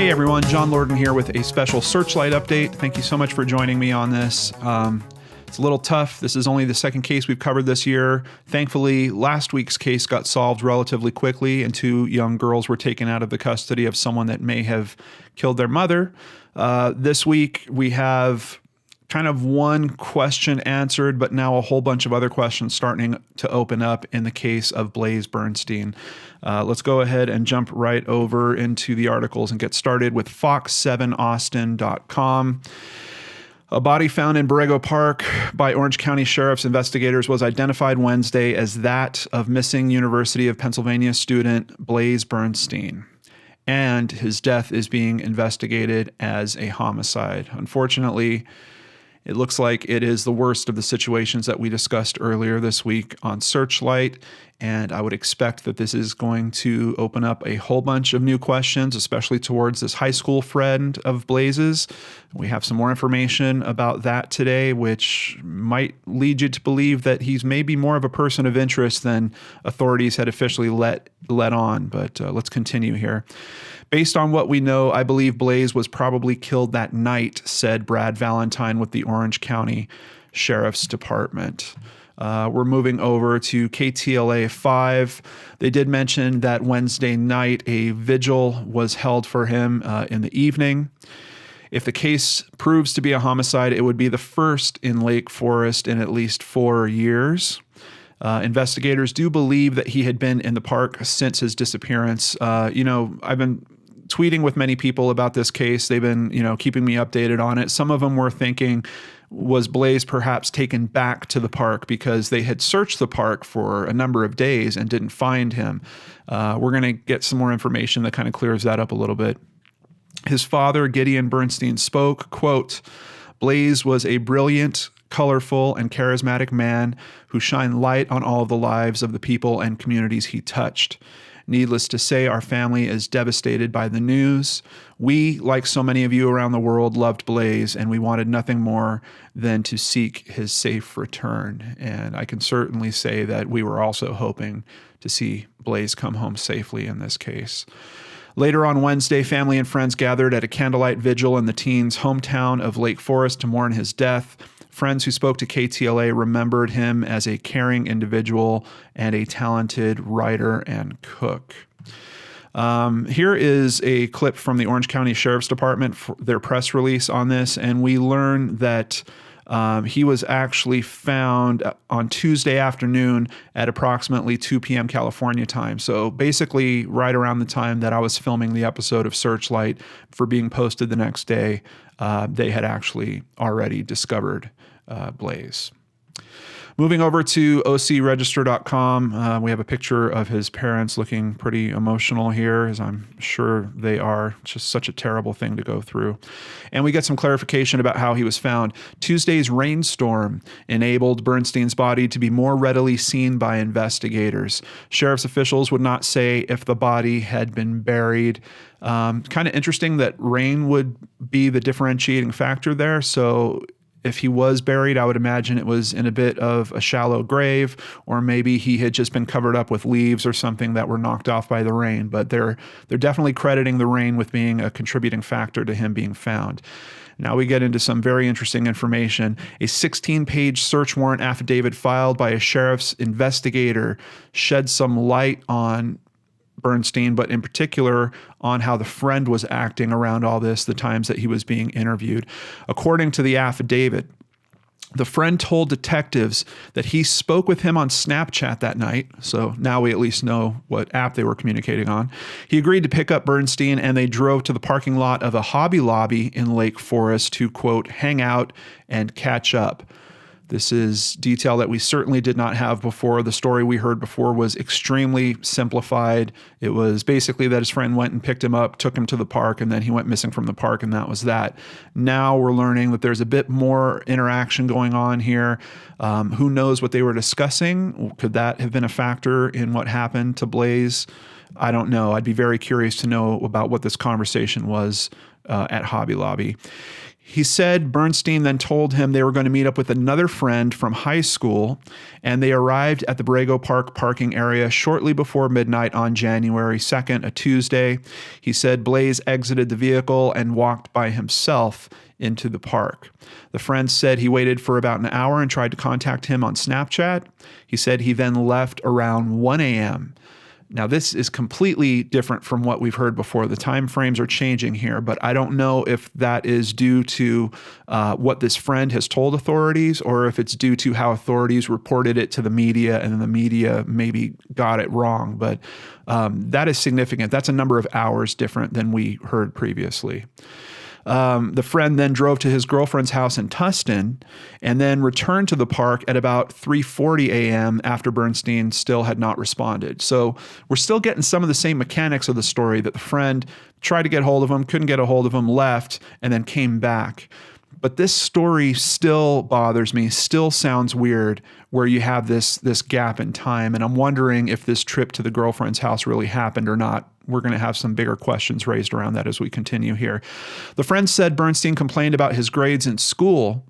Hey everyone, John Lorden here with a special Searchlight update. Thank you so much for joining me on this. It's a little tough. This is only the second case we've covered this year. Thankfully, last week's case got solved relatively quickly and 2 young girls were taken out of the custody of someone that may have killed their mother. This week we have kind of one question answered, but now a whole bunch of other questions starting to open up in the case of Blaze Bernstein. Let's go ahead and jump right over into the articles and get started with fox7austin.com. A body found in Borrego Park by Orange County Sheriff's investigators was identified Wednesday as that of missing University of Pennsylvania student Blaze Bernstein, and his death is being investigated as a homicide. Unfortunately, it looks like it is the worst of the situations that we discussed earlier this week on Searchlight, and I would expect that this is going to open up a whole bunch of new questions, especially towards this high school friend of Blaze's. We have some more information about that today, which might lead you to believe that he's maybe more of a person of interest than authorities had officially let on, but let's continue here. Based on what we know, I believe Blaze was probably killed that night, said Brad Valentine with the Orange County Sheriff's Department. We're moving over to KTLA 5. They did mention that Wednesday night a vigil was held for him in the evening. If the case proves to be a homicide, it would be the first in Lake Forest in at least 4 years. Investigators do believe that he had been in the park since his disappearance. I've been tweeting with many people about this case. They've been, keeping me updated on it. Some of them were thinking, was Blaze perhaps taken back to the park because they had searched the park for a number of days and didn't find him? We're going to get some more information that kind of clears that up a little bit. His father, Gideon Bernstein, spoke, quote, "Blaze was a brilliant, colorful, and charismatic man who shined light on all of the lives of the people and communities he touched. Needless to say, our family is devastated by the news. We, like so many of you around the world, loved Blaze, and we wanted nothing more than to seek his safe return." And I can certainly say that we were also hoping to see Blaze come home safely in this case. Later on Wednesday, family and friends gathered at a candlelight vigil in the teen's hometown of Lake Forest to mourn his death. Friends who spoke to KTLA remembered him as a caring individual and a talented writer and cook. Here is a clip from the Orange County Sheriff's Department for their press release on this, and we learn that he was actually found on Tuesday afternoon at approximately 2 p.m. California time. So basically right around the time that I was filming the episode of Searchlight for being posted the next day, they had actually already discovered Blaze. Moving over to ocregister.com, we have a picture of his parents looking pretty emotional here, as I'm sure they are. It's just such a terrible thing to go through. And we get some clarification about how he was found. Tuesday's rainstorm enabled Bernstein's body to be more readily seen by investigators. Sheriff's officials would not say if the body had been buried. Kind of interesting that rain would be the differentiating factor there. So if he was buried, I would imagine it was in a bit of a shallow grave, or maybe he had just been covered up with leaves or something that were knocked off by the rain. But they're definitely crediting the rain with being a contributing factor to him being found. Now we get into some very interesting information. A 16-page search warrant affidavit filed by a sheriff's investigator shed some light on Bernstein, but in particular on how the friend was acting around all this, the times that he was being interviewed. According to the affidavit, the friend told detectives that he spoke with him on Snapchat that night, so now we at least know what app they were communicating on. He agreed to pick up Bernstein, and they drove to the parking lot of a Hobby Lobby in Lake Forest to, quote, hang out and catch up. This is detail that we certainly did not have before. The story we heard before was extremely simplified. It was basically that his friend went and picked him up, took him to the park, and then he went missing from the park, and that was that. Now we're learning that there's a bit more interaction going on here. Who knows what they were discussing? Could that have been a factor in what happened to Blaze? I don't know. I'd be very curious to know about what this conversation was at Hobby Lobby. He said Bernstein then told him they were going to meet up with another friend from high school, and they arrived at the Borrego Park parking area shortly before midnight on January 2nd, a Tuesday. He said Blaze exited the vehicle and walked by himself into the park. The friend said he waited for about an hour and tried to contact him on Snapchat. He said he then left around 1 a.m. Now, this is completely different from what we've heard before. The time frames are changing here, but I don't know if that is due to what this friend has told authorities or if it's due to how authorities reported it to the media and the media maybe got it wrong. But that is significant. That's a number of hours different than we heard previously. The friend then drove to his girlfriend's house in Tustin and then returned to the park at about 3:40 a.m. after Bernstein still had not responded. So we're still getting some of the same mechanics of the story, that the friend tried to get hold of him, couldn't get a hold of him, left, and then came back. But this story still bothers me, still sounds weird, where you have this gap in time. And I'm wondering if this trip to the girlfriend's house really happened or not. We're going to have some bigger questions raised around that as we continue here. The friend said Bernstein complained about his grades in school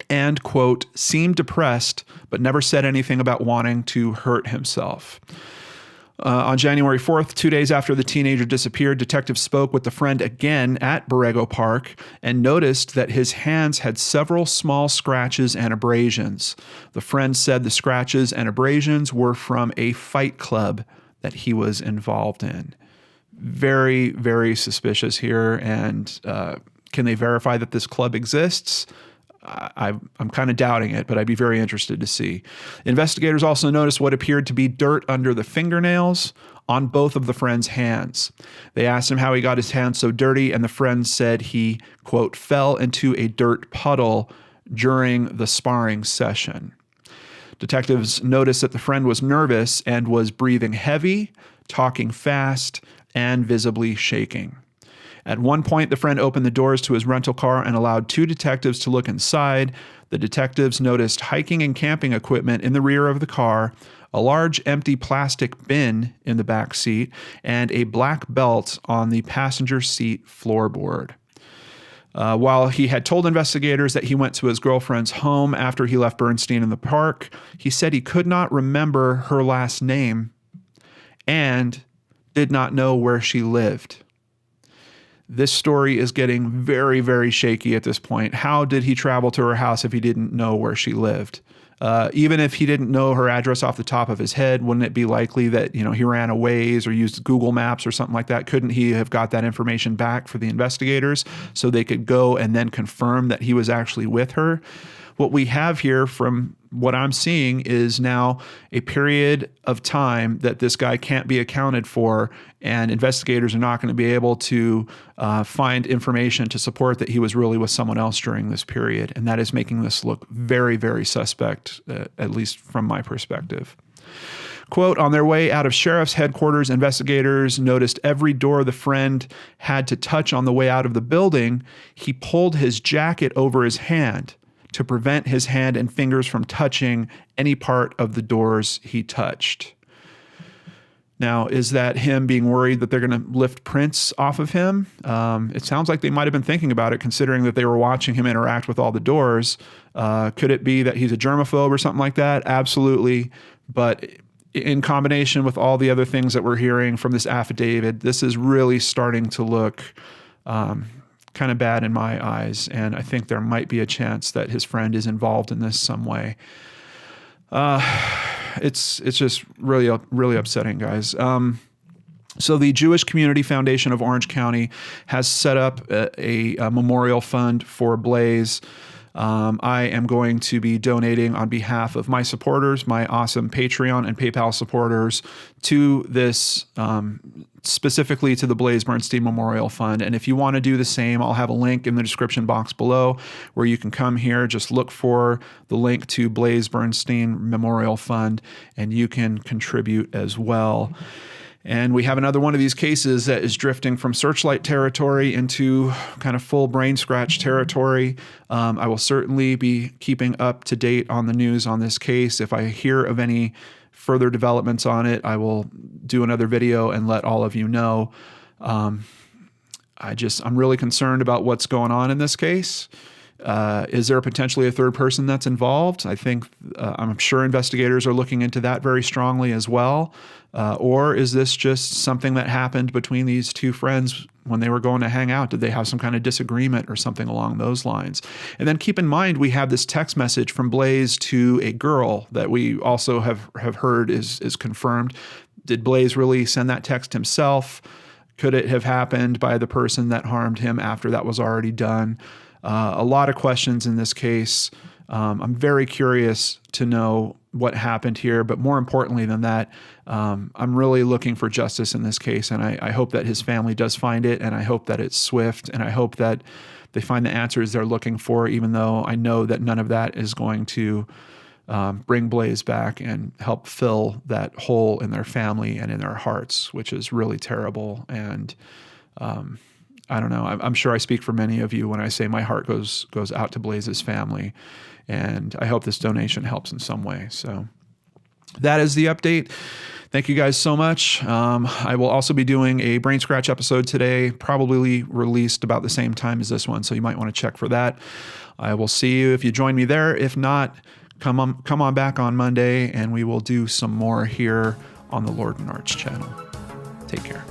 and, quote, seemed depressed, but never said anything about wanting to hurt himself. On January 4th, 2 days after the teenager disappeared, detectives spoke with the friend again at Borrego Park and noticed that his hands had several small scratches and abrasions. The friend said the scratches and abrasions were from a fight club that he was involved in. Very, very suspicious here. And can they verify that this club exists? I'm kind of doubting it, but I'd be very interested to see. Investigators also noticed what appeared to be dirt under the fingernails on both of the friend's hands. They asked him how he got his hands so dirty, and the friend said he, quote, fell into a dirt puddle during the sparring session. Detectives noticed that the friend was nervous and was breathing heavy, talking fast, and visibly shaking. At one point, the friend opened the doors to his rental car and allowed two detectives to look inside. The detectives noticed hiking and camping equipment in the rear of the car, a large empty plastic bin in the back seat, and a black belt on the passenger seat floorboard. While he had told investigators that he went to his girlfriend's home after he left Bernstein in the park, he said he could not remember her last name and did not know where she lived. This story is getting very, very shaky at this point. How did he travel to her house if he didn't know where she lived? Even if he didn't know her address off the top of his head, wouldn't it be likely that, he ran a Waze or used Google Maps or something like that? Couldn't he have got that information back for the investigators so they could go and then confirm that he was actually with her? What we have here from what I'm seeing is now a period of time that this guy can't be accounted for, and investigators are not going to be able to find information to support that he was really with someone else during this period. And that is making this look very, very suspect, at least from my perspective. Quote, on their way out of sheriff's headquarters, investigators noticed every door the friend had to touch on the way out of the building. He pulled his jacket over his hand to prevent his hand and fingers from touching any part of the doors he touched. Now, is that him being worried that they're going to lift prints off of him? It sounds like they might have been thinking about it, considering that they were watching him interact with all the doors. Could it be that he's a germaphobe or something like that? Absolutely. But in combination with all the other things that we're hearing from this affidavit, this is really starting to look kind of bad in my eyes, and I think there might be a chance that his friend is involved in this some way. It's just really, really upsetting, guys. So the Jewish Community Foundation of Orange County has set up a memorial fund for Blaze. I am going to be donating on behalf of my supporters, my awesome Patreon and PayPal supporters, to this, specifically to the Blaze Bernstein Memorial Fund. And if you want to do the same, I'll have a link in the description box below where you can come here, just look for the link to Blaze Bernstein Memorial Fund, and you can contribute as well. And we have another one of these cases that is drifting from Searchlight territory into kind of full BrainScratch territory. I will certainly be keeping up to date on the news on this case. If I hear of any further developments on it, I will do another video and let all of you know. I'm really concerned about what's going on in this case. Is there potentially a third person that's involved? I'm sure investigators are looking into that very strongly as well. Or is this just something that happened between these two friends when they were going to hang out? Did they have some kind of disagreement or something along those lines? And then keep in mind, we have this text message from Blaze to a girl that we also have heard is confirmed. Did Blaze really send that text himself? Could it have happened by the person that harmed him after that was already done? A lot of questions in this case. I'm very curious to know what happened here, but more importantly than that, I'm really looking for justice in this case, and I hope that his family does find it, and I hope that it's swift, and I hope that they find the answers they're looking for, even though I know that none of that is going to bring Blaze back and help fill that hole in their family and in their hearts, which is really terrible. And I don't know. I'm sure I speak for many of you when I say my heart goes out to Blaze's family, and I hope this donation helps in some way. So that is the update. Thank you guys so much. I will also be doing a BrainScratch episode today, probably released about the same time as this one, so you might want to check for that. I will see you if you join me there. If not, come on back on Monday, and we will do some more here on the Lord and Arch channel. Take care.